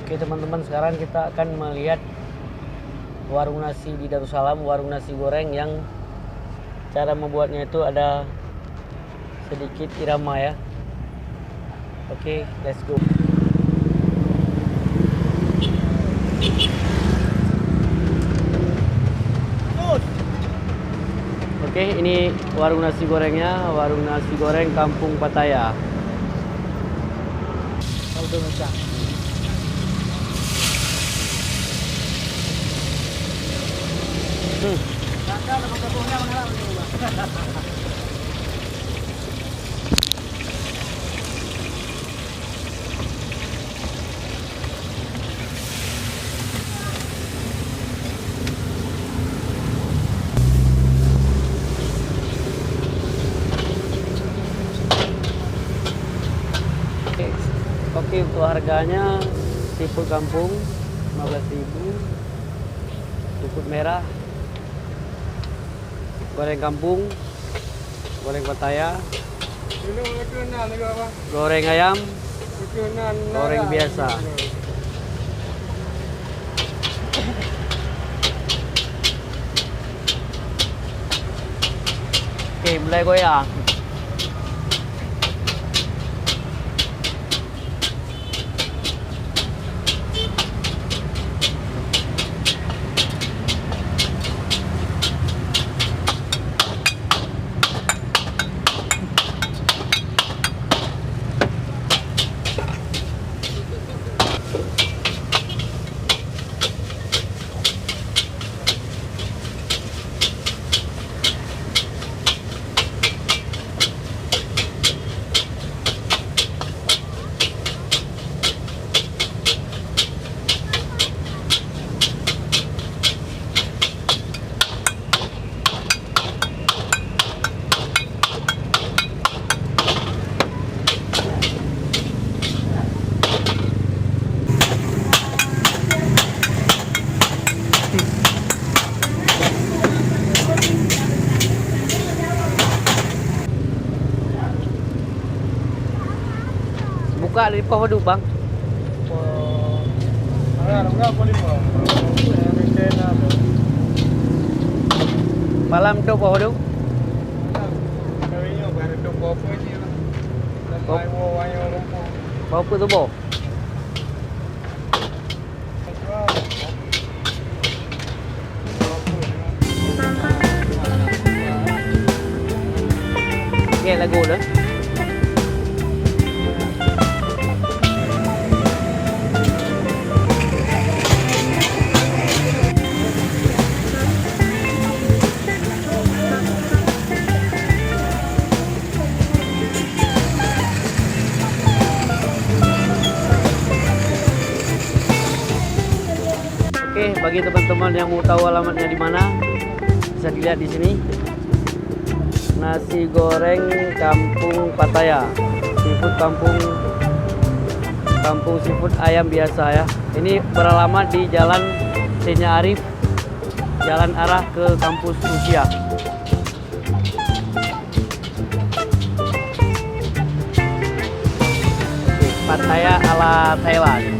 Oke teman-teman, sekarang kita akan melihat warung nasi di Darussalam, warung nasi goreng yang cara membuatnya itu ada sedikit irama ya. Oke, let's go. Oke, ini warung nasi gorengnya, warung nasi goreng Kampung Pattaya. Oke, untuk harganya seafood kampung 15.000, seafood merah, goreng kampung, goreng Pattaya, goreng ayam, goreng biasa. Oke, mulai goyang. Buka di bawah dulu bang. Malam tu bawah dulu. Bawah apa tu bawah? Nghe lagu nữa. Oke, bagi teman-teman yang mau tahu alamatnya di mana, bisa dilihat di sini. Nasi goreng Kampung Pattaya, seafood kampung seafood ayam biasa ya. Ini beralamat di Jalan Senya Arif, jalan arah ke kampus Rusia. Pattaya ala Thailand.